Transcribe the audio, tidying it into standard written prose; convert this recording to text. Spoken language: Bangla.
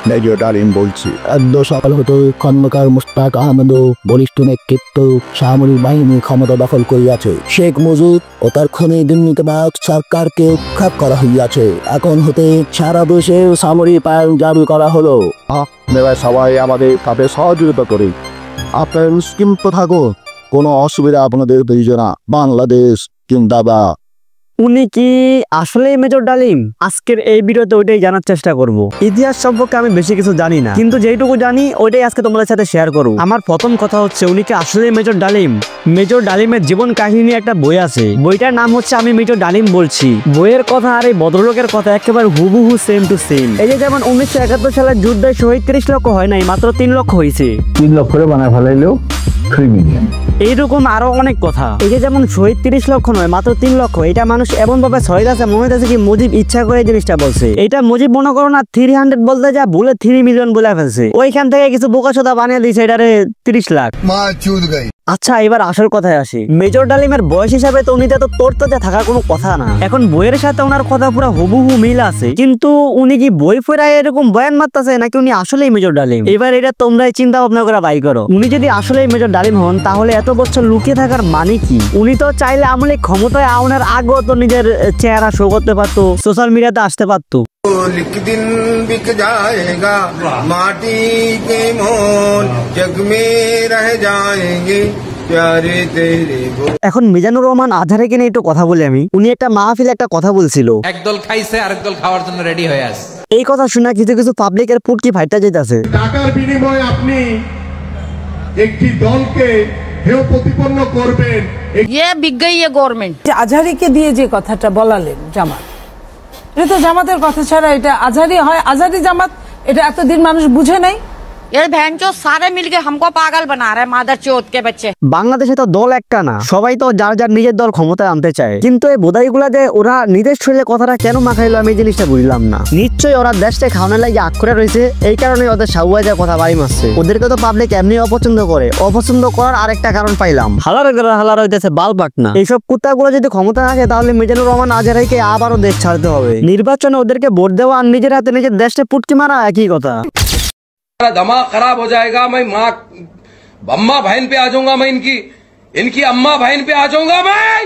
মেজর ডালিম বলছি। এত সকাল হতে খন্দকার মুশতাক আহমেদ বলিষ্ঠ নেতৃত্ব সামরিক বাহিনী ক্ষমতা দখল করিয়াছে। শেখ মুজিব ও তার খনি দুর্নীতিবাদ সরকারকে উৎখাত করা হইয়াছে। এখন হতে সারা দেশে সামরিক আইন জারি করা হলো। আপনারা সবাই আমাদের কাছে সহযোগিতা করি। আপনার নিশ্চিন্ত থাকো, কোনো অসুবিধা আপনাদের হইছে না। বাংলাদেশ জিন্দাবাদ। উনি কি আসলে মেজর ডালিম? আজকের এই ভিডিওতে ওইটাই জানার চেষ্টা করব। ইতিহাস সম্পর্কে আমি বেশি কিছু জানি না, কিন্তু যেটুকু জানি ওইটাই আজকে তোমাদের সাথে শেয়ার করব। আমার প্রথম কথা হচ্ছে, উনি কি আসলে মেজর ডালিম? মেজর ডালিমের জীবন কাহিনী একটা বই আছে, বইটার নাম হচ্ছে আমি মেজর ডালিম বলছি। বইয়ের কথা আর এই ভদ্রলোকের কথা একেবারে হুবহু সেম টু সেম। এই যে যেমন 1971 সালের যুদ্ধে শহীদ 30 লক্ষ হয় নাই, মাত্র 3 লক্ষ হয়েছে। 3 লক্ষ করে বানায় ফেলাইলেও এইরকম আরো অনেক কথা। এই যে যেমন শহীদ 30 লক্ষ নয়, মাত্র 3 লক্ষ। এটা মানুষ এমন ভাবে শহীদ আছে মনে হচ্ছে কি মুজিব ইচ্ছা করে জিনিসটা বলছে। এটা মুজিব মনে করো না 300 বলতে যা ভুলে 3 মিলিয়ন বলে ফেলছে। ওইখান থেকে কিছু বোকাচোদা বানিয়ে দিয়েছে এটারে 30 লাখ। আচ্ছা, এবার আসল কথায় আসি। মেজর ডালিমের বয়স হিসাবে তো উনি তো তোর তো যা থাকার কোনো কথা না। এখন বইয়ের সাথে ওনার কথা পুরো হুবহু মিল আছে, কিন্তু উনি কি বই ফেরায় এরকম বয়ান মারতেছে নাকি উনি আসলেই মেজর ডালিম? এবার এটা তোমরাই চিন্তা ভাবনা করে বাই করো। উনি যদি আসলেই মেজর ডালিম হন, তাহলে এত বছর লুকিয়ে থাকার মানে কি? উনি তো চাইলে আমলে ক্ষমতায় আওনার আগেও তো নিজের চেহারা শো করতে পারতো, সোশ্যাল মিডিয়াতে আসতে পারতো। दिन बिक जाएगा माटी के मोल जग में रह जाएंगे प्यारे तेरे। এখন মিজানুর রহমান আজহারকে নিয়ে একটু কথা বলি আমি। উনি একটা মাহফিলে একটা কথা বলছিল, একদল খাইছে আরেক দল খাওয়ার জন্য রেডি হয়ে আছে। এই কথা শুনে কিছু কিছু পাবলিকের পুটকি ফাইটা যেতেছে। টাকার বিনিময়ে আপনি একটি দলকে হেয় প্রতিপন্ন করবেন, ये बिक गई है गवर्नमेंट। আজহারিকে দিয়ে যে কথাটা বলালেন জামাত, এটা তো জামাতের কথা ছাড়া এটা আজহারি হয়, আজহারি জামাত, এটা এতদিন মানুষ বুঝে নাই। ये भैंचो सारे मिलके हमको पागल बना रहे हैं, मादर चौथ के बच्चे। বাংলাদেশে তো দল একটা না, সবাই তো যার যার নিজের দল ক্ষমতায় আনতে চায়। কিন্তু এই বোধাইগুলা যে ওরা নিজের শরীরে কথাটা কেন মাখাইলো আমি এই জিনিসটা বুঝলাম না। নিশ্চয়ই ওরা দেশটা খাওয়ানোর লাগে আক্ষরে রয়েছে, এই কারণে ওদের সাউয়া যা কথা বাড়ি মারছে। ওদেরকে তো পাবলিক এমনি অপছন্দ করে। অপছন্দ করার আরেকটা কারণ পাইলাম, হালার হইতেছে বাল পাকনা। এইসব কুত্তাগুলো যদি ক্ষমতা থাকে তাহলে মিজানুর রহমান আজহারিকে আবারও দেশ ছাড়তে হবে। নির্বাচনে ওদেরকে ভোট দেওয়া আর নিজের হাতে নিজের দেশটা পুটকি মারা একই কথা। दिमाग खराब हो जाएगा। मैं माँ अम्मा बहन पे आ जाऊंगा, मैं इनकी अम्मा बहन पे आ जाऊंगा मैं।